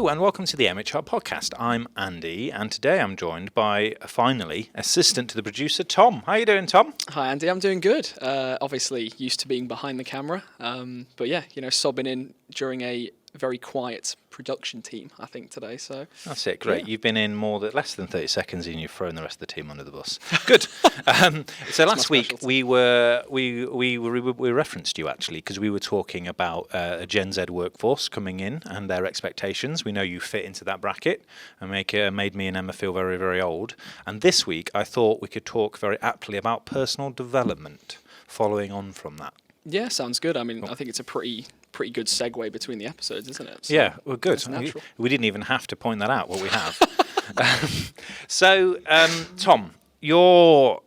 Hello and welcome to the MHR podcast. I'm Andy and today I'm joined by, finally, assistant to the producer, Tom. How are you doing, Tom? Hi, Andy. I'm doing good. Obviously, used to being behind the camera. But yeah, sobbing in during a very quiet production team, I think, today. So that's it. Great. Yeah. You've been in less than 30 seconds and you've thrown the rest of the team under the bus. Good. So last week we referenced you actually because we were talking about a Gen Z workforce coming in and their expectations. We know you fit into that bracket and made me and Emma feel very, very old. And this week I thought we could talk very aptly about personal development following on from that. Yeah, sounds good. I mean, I think it's a pretty good segue between the episodes, isn't it? So yeah, well, good. We didn't even have to point that out. What we have. So, Tom, you've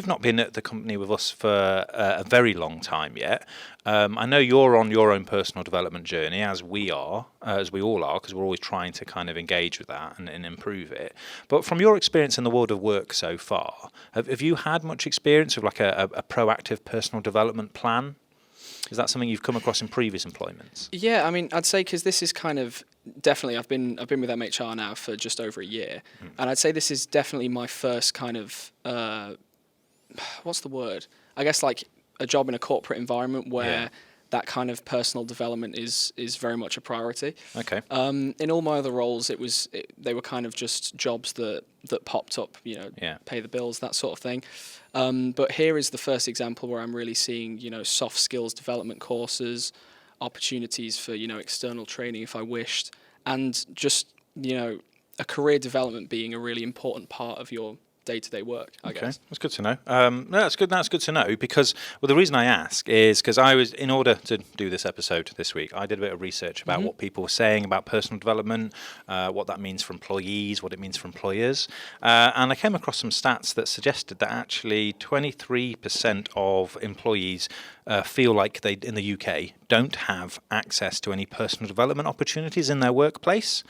not been at the company with us for a very long time yet. I know you're on your own personal development journey, as we all are, because we're always trying to kind of engage with that and improve it. But from your experience in the world of work so far, have you had much experience of like a proactive personal development plan? Is that something you've come across in previous employments? Yeah, I mean, I'd say because this is kind of definitely I've been with MHR now for just over a year, and I'd say this is definitely my first kind of what's the word? I guess like a job in a corporate environment where that kind of personal development is very much a priority. Okay. In all my other roles, they were kind of just jobs that popped up, pay the bills, that sort of thing. But here is the first example where I'm really seeing, soft skills development courses, opportunities for, external training if I wished, and just, a career development being a really important part of your day-to-day work, I guess. That's good to know. That's good to know because, well, the reason I ask is because in order to do this episode this week, I did a bit of research about what people were saying about personal development, what that means for employees, what it means for employers, and I came across some stats that suggested that actually 23% of employees feel like they, in the UK, don't have access to any personal development opportunities in their workplace,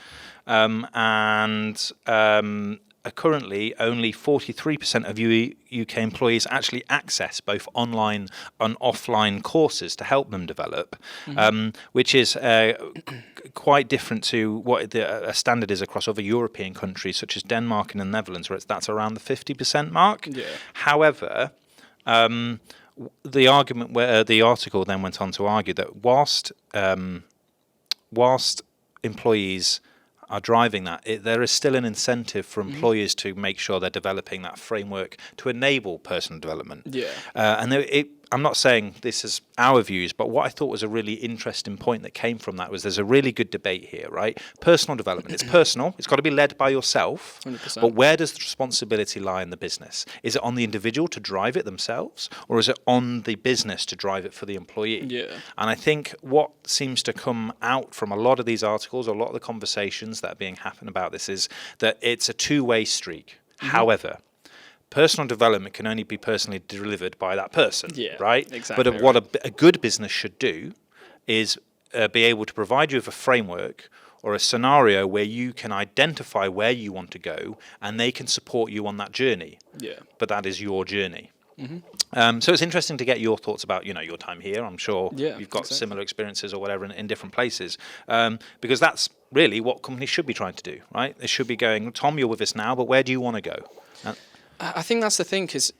currently, only 43% of UK employees actually access both online and offline courses to help them develop, which is quite different to what a standard is across other European countries, such as Denmark and the Netherlands, where that's around the 50% mark. Yeah. However, the article then went on to argue that whilst employees are driving that, there is still an incentive for employers to make sure they're developing that framework to enable personal development. Yeah. I'm not saying this is our views, but what I thought was a really interesting point that came from that was there's a really good debate here, right? Personal development, it's personal, it's got to be led by yourself, 100%. But where does the responsibility lie in the business? Is it on the individual to drive it themselves, or is it on the business to drive it for the employee? Yeah. And I think what seems to come out from a lot of these articles, or a lot of the conversations that are being happened about this, is that it's a two-way streak. However, personal development can only be personally delivered by that person, right? Exactly. But what a good business should do is be able to provide you with a framework or a scenario where you can identify where you want to go and they can support you on that journey. Yeah. But that is your journey. So it's interesting to get your thoughts about, your time here. I'm sure you've got similar experiences or whatever in different places, because that's really what companies should be trying to do, right? They should be going, Tom, you're with us now, but where do you want to go? I think that's the thing, because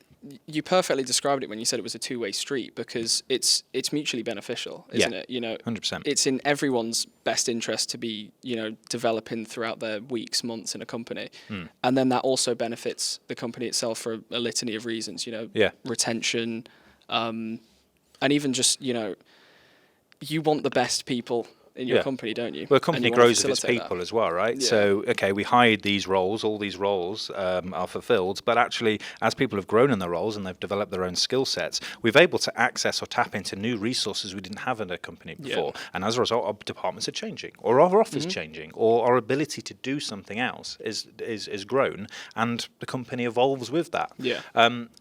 you perfectly described it when you said it was a two-way street, because it's mutually beneficial, isn't it? 100%. It's in everyone's best interest to be, developing throughout their weeks, months in a company. And then that also benefits the company itself for a litany of reasons, retention, and even just, you want the best people in your company, don't you? Well, a company grows with its people as well, right? Yeah. So, we hired these roles, all these roles are fulfilled, but actually, as people have grown in their roles and they've developed their own skill sets, we've able to access or tap into new resources we didn't have in a company before. And as a result, our departments are changing, or our office changing, or our ability to do something else is grown, and the company evolves with that. Yeah.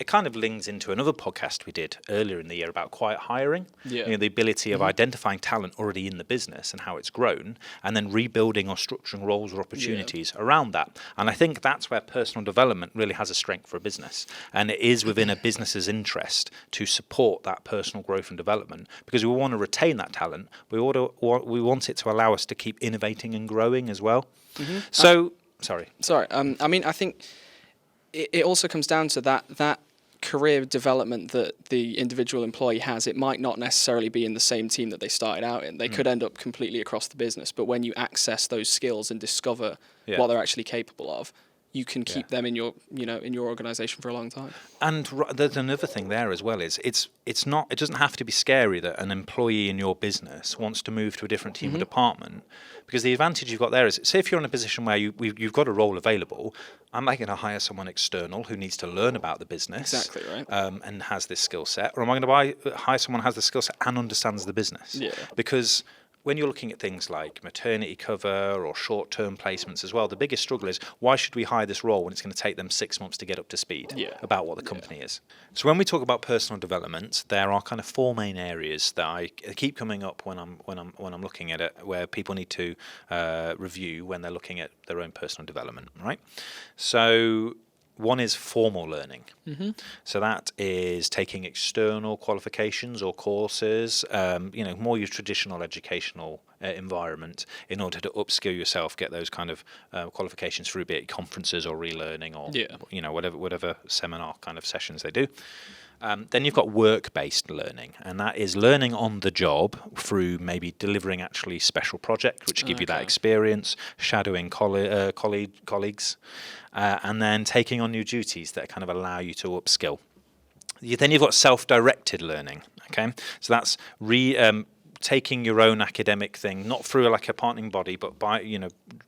It kind of links into another podcast we did earlier in the year about quiet hiring, Yeah. the ability of identifying talent already in the business, business and how it's grown, and then rebuilding or structuring roles or opportunities around that. And I think that's where personal development really has a strength for a business. And it is within a business's interest to support that personal growth and development, because we want to retain that talent. We want it to allow us to keep innovating and growing as well. So, sorry. I mean, I think it also comes down to that career development that the individual employee has. It might not necessarily be in the same team that they started out in. They could end up completely across the business. But when you access those skills and discover what they're actually capable of, you can keep them in your organization for a long time. And there's another thing there as well, is it's not, it doesn't have to be scary that an employee in your business wants to move to a different team or department, because the advantage you've got there is, say if you're in a position where you've got a role available, I'm not going to hire someone external who needs to learn about the business, exactly right, and has this skill set, or am I going to hire someone who has the skill set and understands the business? Because when you're looking at things like maternity cover or short-term placements as well, the biggest struggle is, why should we hire this role when it's going to take them 6 months to get up to speed about what the company is? So when we talk about personal development, there are kind of 4 main areas that I keep coming up when I'm looking at it, where people need to review when they're looking at their own personal development, right? So one is formal learning. So that is taking external qualifications or courses, more your traditional educational environment, in order to upskill yourself, get those kind of qualifications through, be it conferences or relearning or whatever seminar kind of sessions they do. Then you've got work-based learning, and that is learning on the job through maybe delivering actually special projects, which give you that experience, shadowing colleagues, and then taking on new duties that kind of allow you to upskill. Then you've got self-directed learning. Okay, so that's taking your own academic thing, not through like a partnering body, but by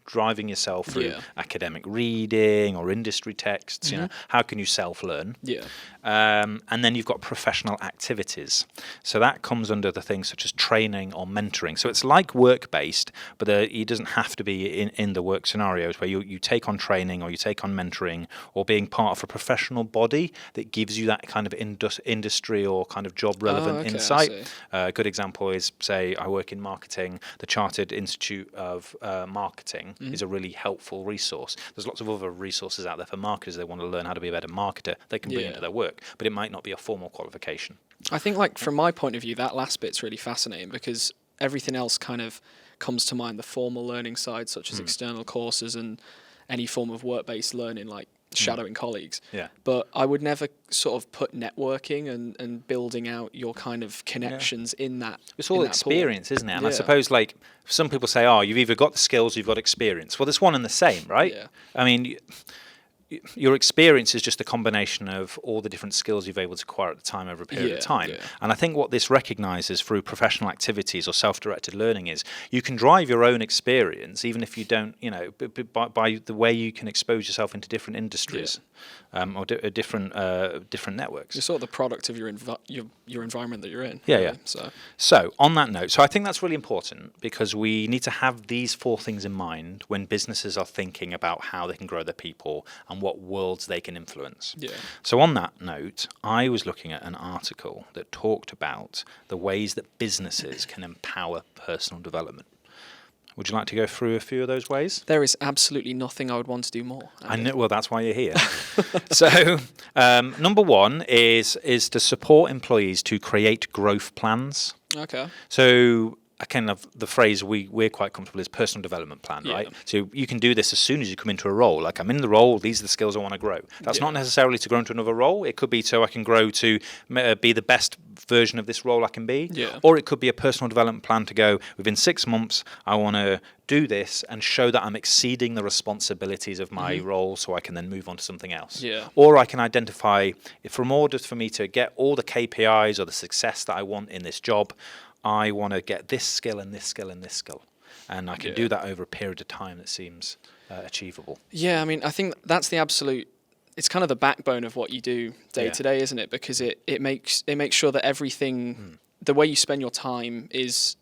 driving yourself through academic reading or industry texts. How can you self-learn? And then you've got professional activities. So that comes under the things such as training or mentoring. So it's like work-based, but it doesn't have to be in the work scenarios, where you take on training or you take on mentoring or being part of a professional body that gives you that kind of industry or kind of job relevant insight. A good example is, say, I work in marketing. The Chartered Institute of Marketing is a really helpful resource. There's lots of other resources out there for marketers. They want to learn how to be a better marketer. They can bring into their work, but it might not be a formal qualification. I think, like, from my point of view, that last bit's really fascinating, because everything else kind of comes to mind, the formal learning side, such as external courses and any form of work-based learning, like shadowing colleagues. But I would never sort of put networking and building out your kind of connections in that. It's all experience, isn't it? And I suppose, like, some people say, you've either got the skills, you've got experience. Well, it's one and the same, right? I mean, your experience is just a combination of all the different skills you've been able to acquire at the time over a period of time. And I think what this recognises through professional activities or self-directed learning is, you can drive your own experience, even if you don't, by the way you can expose yourself into different industries or different networks. You're sort of the product of your environment that you're in. So on that note, so I think that's really important, because we need to have these 4 things in mind when businesses are thinking about how they can grow their people and what worlds they can influence. So on that note, I was looking at an article that talked about the ways that businesses can empower personal development. Would you like to go through a few of those ways? There is absolutely nothing I would want to do more. I know. Well, that's why you're here. So, number 1 is to support employees to create growth plans. Okay. So, kind of the phrase we're quite comfortable is personal development plan, right? So you can do this as soon as you come into a role. Like, I'm in the role, these are the skills I want to grow. That's not necessarily to grow into another role. It could be so I can grow to be the best version of this role I can be. Or it could be a personal development plan to go, within 6 months, I want to do this and show that I'm exceeding the responsibilities of my role, so I can then move on to something else. Or I can identify, from order for me to get all the KPIs or the success that I want in this job, I want to get this skill and this skill and this skill. And I can do that over a period of time that seems achievable. Yeah, I mean, I think that's the absolute, it's kind of the backbone of what you do day to day, isn't it? Because it makes sure that everything, the way you spend your time is,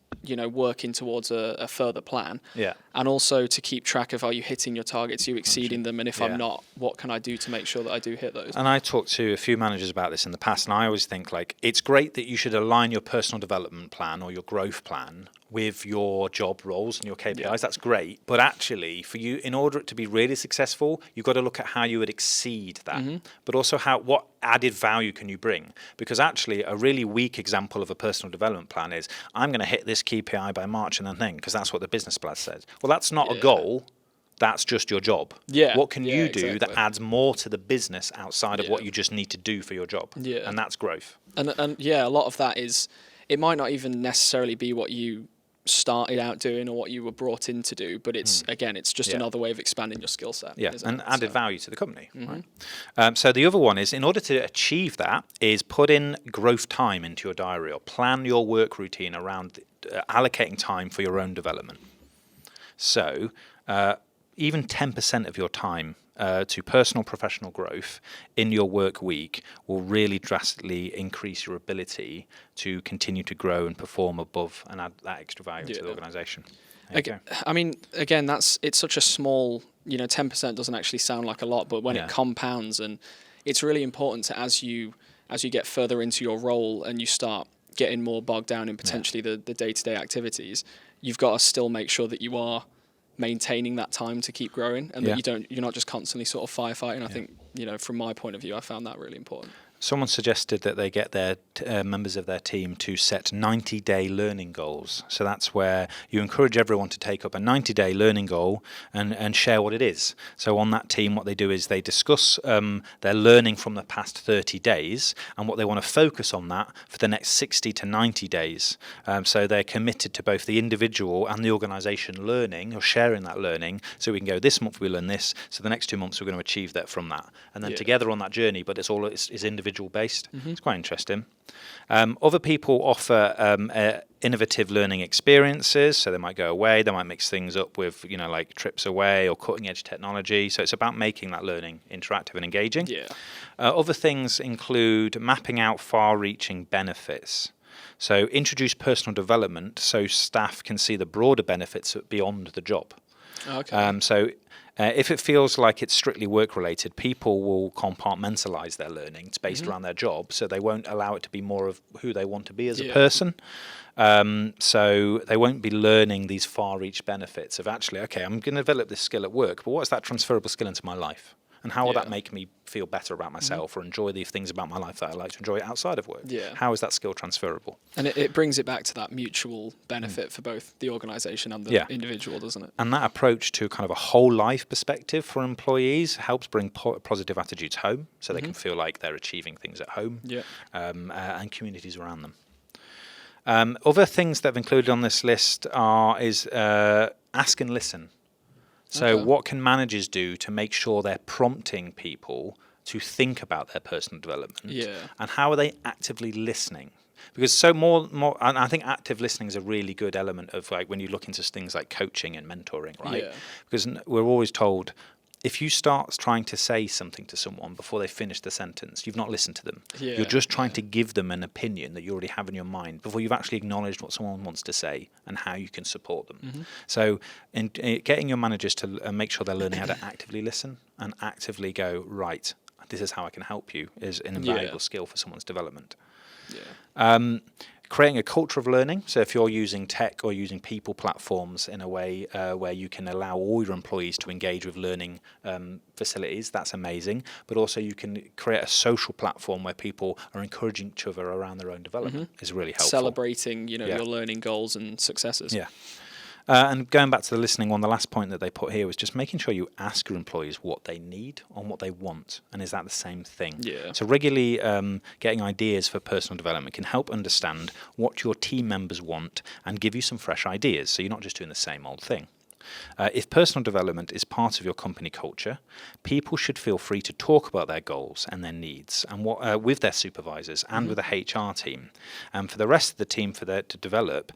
working towards a further plan. And also to keep track of, are you hitting your targets, are you exceeding them, and if I'm not, what can I do to make sure that I do hit those? And I talked to a few managers about this in the past, and I always think, like, it's great that you should align your personal development plan or your growth plan with your job roles and your KPIs. That's great. But actually, for you, in order to be really successful, you've got to look at how you would exceed that, but also what added value can you bring? Because actually, a really weak example of a personal development plan is, I'm going to hit this KPI by March and then thing, because that's what the business plan says. Well, that's not a goal. That's just your job. What can you do that adds more to the business outside of what you just need to do for your job? And that's growth. And a lot of that is, it might not even necessarily be what you started out doing or what you were brought in to do, but it's again, it's just another way of expanding your skill set. And added value to the company. Right? So the other one is, in order to achieve that, is put in growth time into your diary, or plan your work routine around allocating time for your own development. So even 10% of your time to personal professional growth in your work week will really drastically increase your ability to continue to grow and perform above and add that extra value to the organisation. I mean, again, it's such a small, 10% doesn't actually sound like a lot, but when it compounds, and it's really important to, as you get further into your role and you start getting more bogged down in potentially the day-to-day activities, you've got to still make sure that you are maintaining that time to keep growing, and that you're not just constantly sort of firefighting. I think, from my point of view, I found that really important. Someone suggested that they get their members of their team to set 90-day learning goals. So that's where you encourage everyone to take up a 90-day learning goal and share what it is. So on that team, what they do is they discuss their learning from the past 30 days and what they want to focus on that for the next 60 to 90 days. So they're committed to both the individual and the organisation learning or sharing that learning. So we can go, this month we learn this, so the next 2 months we're going to achieve that from that. And then together on that journey, but it's individual based. It's quite interesting. Other people offer innovative learning experiences, so they might go away, they might mix things up with like trips away or cutting edge technology. So it's about making that learning interactive and engaging. Other things include mapping out far-reaching benefits. So introduce personal development so staff can see the broader benefits beyond the job. If it feels like it's strictly work-related, people will compartmentalise their learning. It's based around their job, so they won't allow it to be more of who they want to be as a person. So they won't be learning these far-reach benefits of actually, okay, I'm going to develop this skill at work, but what's that transferable skill into my life? And how will that make me feel better about myself or enjoy the things about my life that I like to enjoy outside of work? How is that skill transferable? And it brings it back to that mutual benefit for both the organisation and the individual, doesn't it? And that approach to kind of a whole life perspective for employees helps bring positive attitudes home, so they can feel like they're achieving things at home and communities around them. Other things that I've included on this list is ask and listen. So what can managers do to make sure they're prompting people to think about their personal development? And how are they actively listening? Because more, and I think active listening is a really good element of like when you look into things like coaching and mentoring, right? Because we're always told, if you start trying to say something to someone before they finish the sentence, you've not listened to them. You're just trying to give them an opinion that you already have in your mind before you've actually acknowledged what someone wants to say and how you can support them. So in getting your managers to make sure they're learning how to actively listen and actively go, right, this is how I can help you, is an invaluable skill for someone's development. Creating a culture of learning. So if you're using tech or using people platforms in a way where you can allow all your employees to engage with learning facilities, that's amazing. But also you can create a social platform where people are encouraging each other around their own development is really helpful. Celebrating, your learning goals and successes. And going back to the listening one, the last point that they put here was just making sure you ask your employees what they need and what they want. And is that the same thing? So regularly getting ideas for personal development can help understand what your team members want and give you some fresh ideas. So you're not just doing the same old thing. If personal development is part of your company culture, people should feel free to talk about their goals and their needs and with their supervisors and with the HR team. And for the rest of the team to develop,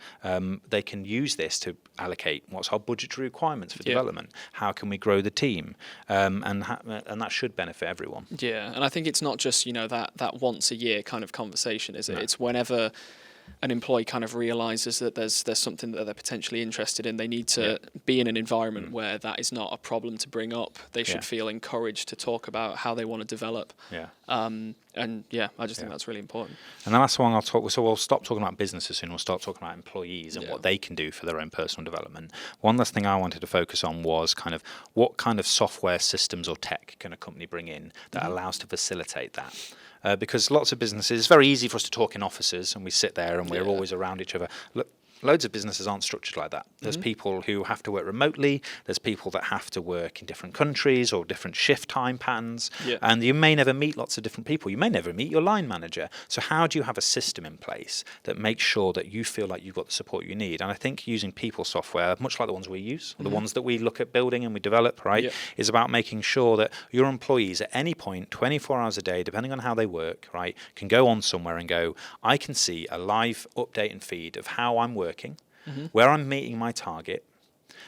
they can use this to allocate what's our budgetary requirements for development, how can we grow the team, and that should benefit everyone. And I think it's not just that once a year kind of conversation, is it? It's whenever an employee kind of realizes that there's something that they're potentially interested in, they need to be in an environment where that is not a problem to bring up. They should feel encouraged to talk about how they want to develop. And I just think that's really important. And the last one I'll talk. So we'll stop talking about businesses soon. We'll start talking about employees and what they can do for their own personal development. One last thing I wanted to focus on was kind of what kind of software systems or tech can a company bring in that allows to facilitate that. Because lots of businesses, it's very easy for us to talk in offices and we sit there and we're always around each other. Look, loads of businesses aren't structured like that. There's people who have to work remotely. There's people that have to work in different countries or different shift time patterns. And you may never meet lots of different people. You may never meet your line manager. So how do you have a system in place that makes sure that you feel like you've got the support you need? And I think using people software, much like the ones we use, or the ones that we look at building and we develop, right, is about making sure that your employees at any point, 24 hours a day, depending on how they work, right, can go on somewhere and go, I can see a live update and feed of how I'm working, where I'm meeting my target,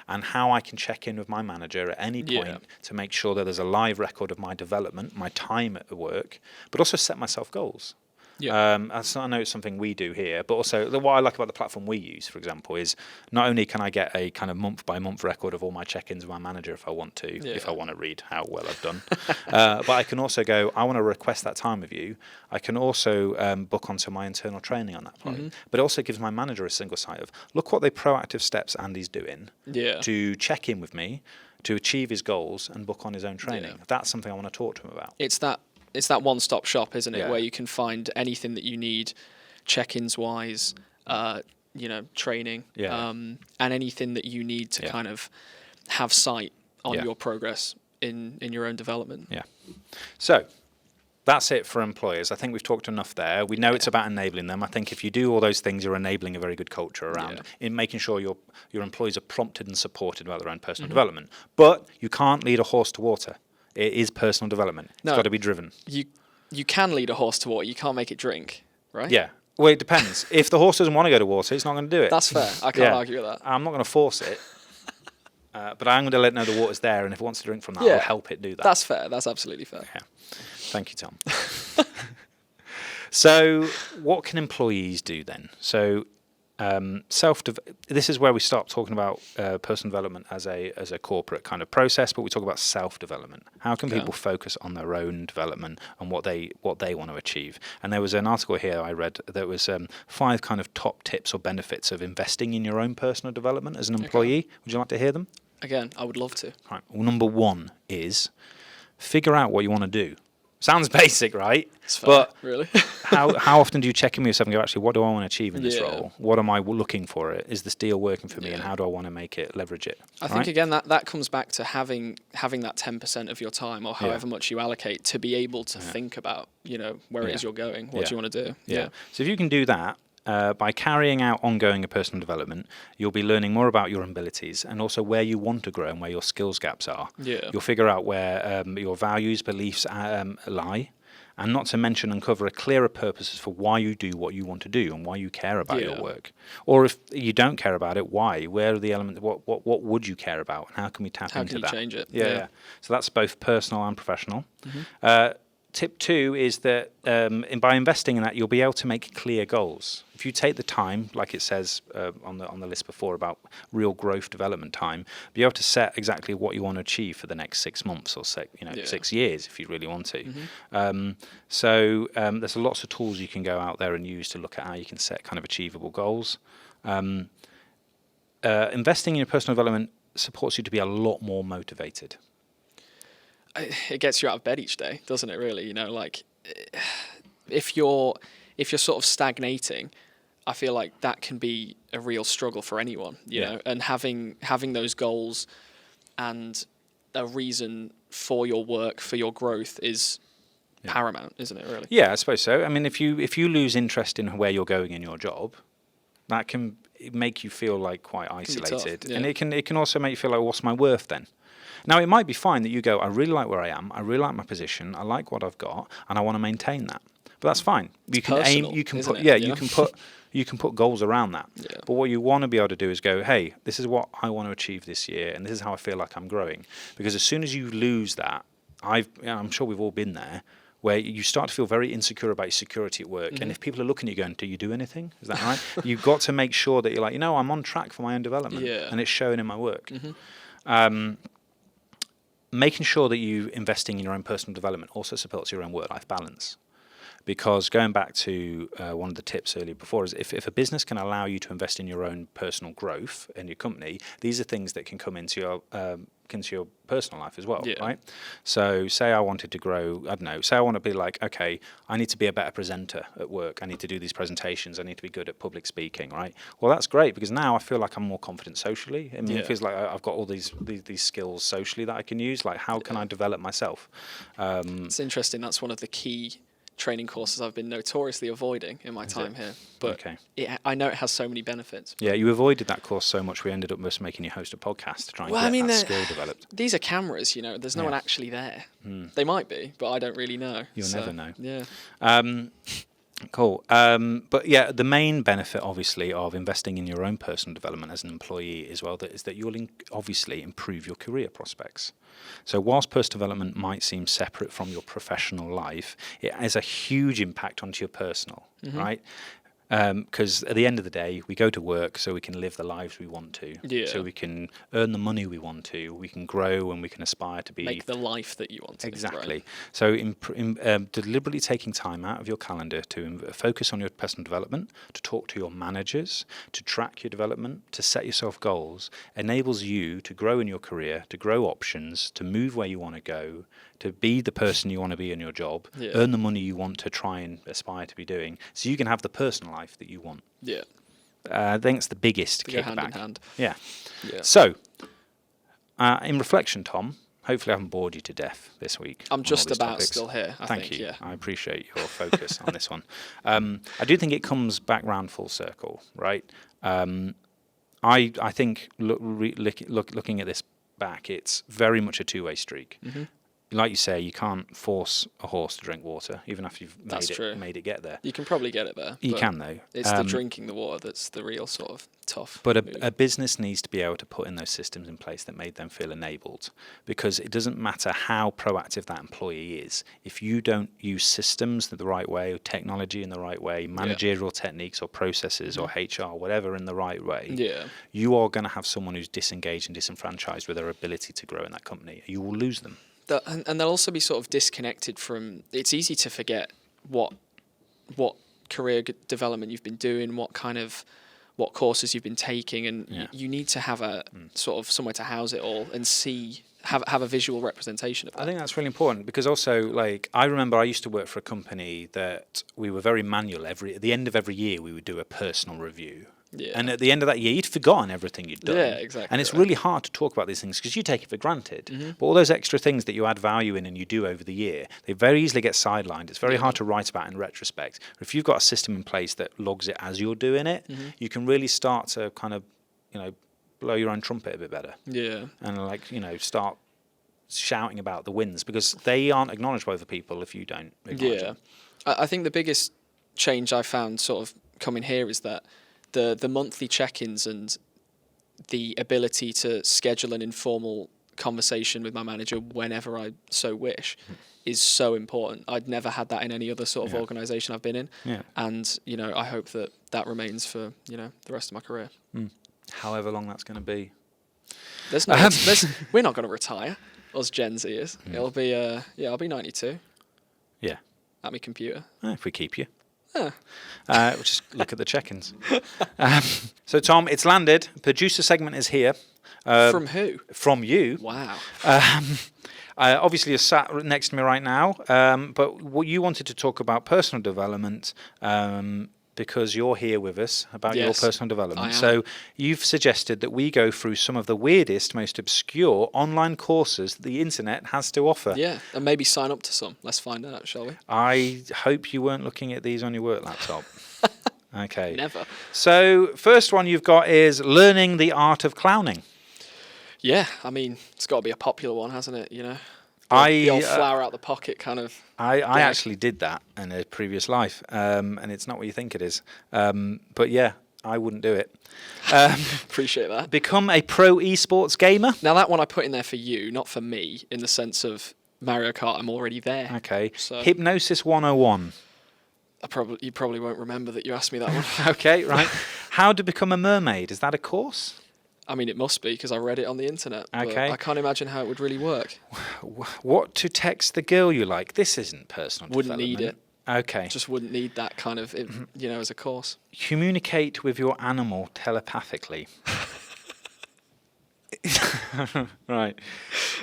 and how I can check in with my manager at any point to make sure that there's a live record of my development, my time at work, but also set myself goals. I know it's something we do here, but also what I like about the platform we use, for example, is not only can I get a kind of month-by-month record of all my check-ins with my manager if I want to, if I want to read how well I've done, but I can also go, I want to request that time with you. I can also book onto my internal training on that point, but it also gives my manager a single sight of, look what the proactive steps Andy's doing to check in with me, to achieve his goals and book on his own training. That's something I want to talk to him about. It's that one-stop shop, isn't it, where you can find anything that you need, check-ins wise, training, and anything that you need to kind of have sight on your progress in your own development. So that's it for employers. I think we've talked enough there. We know it's about enabling them. I think if you do all those things, you're enabling a very good culture around in making sure your employees are prompted and supported about their own personal development. But you can't lead a horse to water. It is personal development. It's got to be driven. You can lead a horse to water. You can't make it drink, right? Yeah. Well, it depends. If the horse doesn't want to go to water, it's not going to do it. That's fair. I can't argue with that. I'm not going to force it. But I'm going to let it know the water's there, and if it wants to drink from that, I'll help it do that. That's fair. That's absolutely fair. Yeah. Thank you, Tom. So what can employees do then? So this is where we start talking about personal development as a corporate kind of process, but we talk about self-development. How can people focus on their own development and what they want to achieve? And there was an article here I read that was 5 kind of top tips or benefits of investing in your own personal development as an employee. Would you like to hear them? Again, I would love to. Right. Well, number 1 is figure out what you want to do. Sounds basic, right? But really, how often do you check in with yourself and go, actually, what do I want to achieve in this role? What am I looking for? Is this deal working for me, and how do I want to make it, leverage it? I think again that comes back to having that 10% of your time or however much you allocate to be able to think about where it is you're going. What do you want to do? So if you can do that. By carrying out ongoing personal development, you'll be learning more about your abilities and also where you want to grow and where your skills gaps are. You'll figure out where your values, beliefs lie, and not to mention uncover a clearer purpose for why you do what you want to do and why you care about your work. Or if you don't care about it, why? Where are the elements? What would you care about, and how can we tap into that? How can you change it? Yeah. So that's both personal and professional. Tip 2 is that by investing in that, you'll be able to make clear goals. If you take the time, like it says on the list before about real growth development time, be able to set exactly what you want to achieve for the next 6 months or 6 years if you really want to. So there's lots of tools you can go out there and use to look at how you can set kind of achievable goals. Investing in your personal development supports you to be a lot more motivated. It gets you out of bed each day, doesn't it? Really, like if you're sort of stagnating, I feel like that can be a real struggle for anyone. You know, and having those goals and a reason for your work, for your growth is paramount, isn't it? Really? Yeah, I suppose so. I mean, if you lose interest in where you're going in your job, that can make you feel like quite isolated, and it can also make you feel like, what's my worth then? Now, it might be fine that you go, I really like where I am, I really like my position, I like what I've got, and I want to maintain that. But that's fine. You can aim, you can put, you can put goals around that. But what you want to be able to do is go, hey, this is what I want to achieve this year, and this is how I feel like I'm growing. Because as soon as you lose that, I'm sure we've all been there, where you start to feel very insecure about your security at work. And if people are looking at you going, do you do anything? Is that right? You've got to make sure that you're like, I'm on track for my own development. And it's showing in my work. Making sure that you investing in your own personal development also supports your own work-life balance. Because going back to one of the tips earlier before is if a business can allow you to invest in your own personal growth in your company, these are things that can come into your personal life as well, right? So say I wanted to grow, I don't know, say I want to be like, okay, I need to be a better presenter at work. I need to do these presentations. I need to be good at public speaking, right? Well, that's great because now I feel like I'm more confident socially. I mean, it feels like I've got all these skills socially that I can use. Like, how can I develop myself? It's interesting. That's one of the key training courses I've been notoriously avoiding in my time here, but I know it has so many benefits. Yeah, you avoided that course so much we ended up just making you host a podcast to try and get that skill developed. These are cameras, there's no one actually there. They might be, but I don't really know. You'll never know. Yeah. Cool. But yeah, the main benefit, obviously, of investing in your own personal development as an employee as well is that you'll obviously improve your career prospects. So whilst personal development might seem separate from your professional life, it has a huge impact onto your personal, right? Because at the end of the day, we go to work so we can live the lives we want to, so we can earn the money we want to, we can grow and we can aspire to be... Make the life that you want to. Exactly. Right? So deliberately taking time out of your calendar to focus on your personal development, to talk to your managers, to track your development, to set yourself goals, enables you to grow in your career, to grow options, to move where you want to go, to be the person you want to be in your job, earn the money you want to try and aspire to be doing, so you can have the personal life that you want. Yeah. I think it's the biggest kickback. Hand in hand. Yeah. So, in reflection, Tom, hopefully I haven't bored you to death this week. I'm just about still here, I think. Thank you. I appreciate your focus on this one. I do think it comes back round full circle, right? I think looking at this back, it's very much a two-way streak. Like you say, you can't force a horse to drink water, even after you've made it get there. You can probably get it there. You can, though. It's the drinking the water that's the real sort of tough. But a business needs to be able to put in those systems in place that made them feel enabled, because it doesn't matter how proactive that employee is. If you don't use systems the right way, or technology in the right way, managerial techniques or processes or HR, whatever in the right way, you are going to have someone who's disengaged and disenfranchised with their ability to grow in that company. You will lose them. And they'll also be sort of disconnected from... It's easy to forget what career development you've been doing, what courses you've been taking, and you need to have a sort of somewhere to house it all and have a visual representation of that. I think that's really important, because also, like, I remember I used to work for a company that we were very manual. At the end of every year, we would do a personal review. Yeah. And at the end of that year, you'd forgotten everything you'd done. Yeah, exactly. And it's really hard to talk about these things because you take it for granted. But all those extra things that you add value in and you do over the year, they very easly get sidelined. It's very hard to write about in retrospect. If you've got a system in place that logs it as you're doing it, you can really start to kind of, blow your own trumpet a bit better. Yeah. And start shouting about the wins, because they aren't acknowledged by other people if you don't acknowledge them. I think the biggest change I found sort of coming here is that the monthly check-ins and the ability to schedule an informal conversation with my manager whenever I so wish is so important. I'd never had that in any other sort of organisation I've been in. Yeah. And, I hope that remains for, the rest of my career. However long that's going to be. We're not going to retire, us Gen Zers. It'll be, I'll be 92. Yeah. At my computer. If we keep you. Just look at the check-ins. So, Tom, it's landed. Producer segment is here. From who? From you. Wow. Obviously, you're sat next to me right now, but what you wanted to talk about personal development, because you're here with us about your personal development. So you've suggested that we go through some of the weirdest, most obscure online courses that the internet has to offer. Yeah, and maybe sign up to some. Let's find out, shall we? I hope you weren't looking at these on your work laptop. Okay. Never. So first one you've got is learning the art of clowning. Yeah, I mean, it's got to be a popular one, hasn't it? The old flower out the pocket kind of. I actually did that in a previous life, and it's not what you think it is. But yeah, I wouldn't do it. Appreciate that. Become a pro esports gamer. Now that one I put in there for you, not for me, in the sense of Mario Kart, I'm already there. Okay. So Hypnosis 101. you probably won't remember that you asked me that one. Okay, right. How to become a mermaid. Is that a course? I mean, it must be because I read it on the internet. Okay. But I can't imagine how it would really work. What to text the girl you like. This isn't personal Wouldn't development. need it. Okay. Just wouldn't need that kind of, as a course. Communicate with your animal telepathically. Right.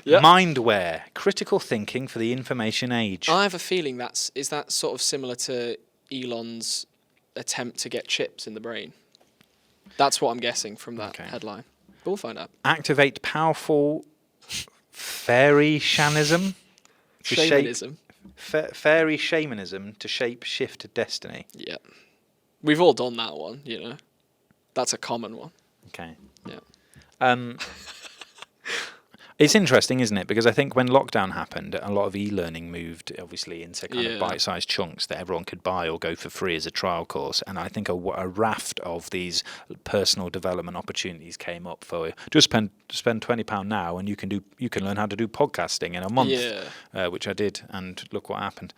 Yep. Mindware. Critical thinking for the information age. I have a feeling is that sort of similar to Elon's attempt to get chips in the brain. That's what I'm guessing from that headline. But we'll find out. Activate powerful fairy shamanism. Shamanism. Fairy shamanism to shape shift destiny. Yeah. We've all done that one, That's a common one. Okay. Yeah. It's interesting, isn't it? Because I think when lockdown happened, a lot of e-learning moved, obviously, into kind of bite-sized chunks that everyone could buy or go for free as a trial course. And I think a raft of these personal development opportunities came up for just spend £20 now, and you can learn how to do podcasting in a month, which I did, and look what happened.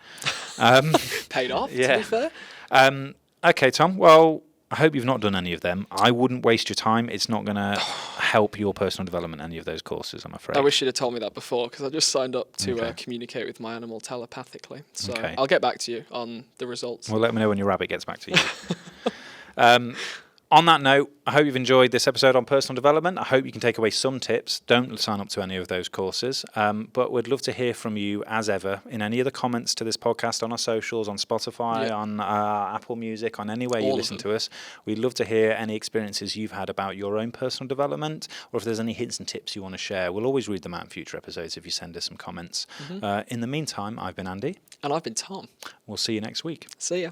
Paid off. To be fair. Okay, Tom. Well, I hope you've not done any of them. I wouldn't waste your time. It's not going to help your personal development, any of those courses, I'm afraid. I wish you'd have told me that before, because I just signed up to communicate with my animal telepathically. So I'll get back to you on the results. Well, let me know when your rabbit gets back to you. On that note, I hope you've enjoyed this episode on personal development. I hope you can take away some tips. Don't sign up to any of those courses. But we'd love to hear from you, as ever, in any of the comments to this podcast on our socials, on Spotify, on Apple Music, on anywhere you listen to us. We'd love to hear any experiences you've had about your own personal development, or if there's any hints and tips you want to share. We'll always read them out in future episodes if you send us some comments. In the meantime, I've been Andy. And I've been Tom. We'll see you next week. See ya.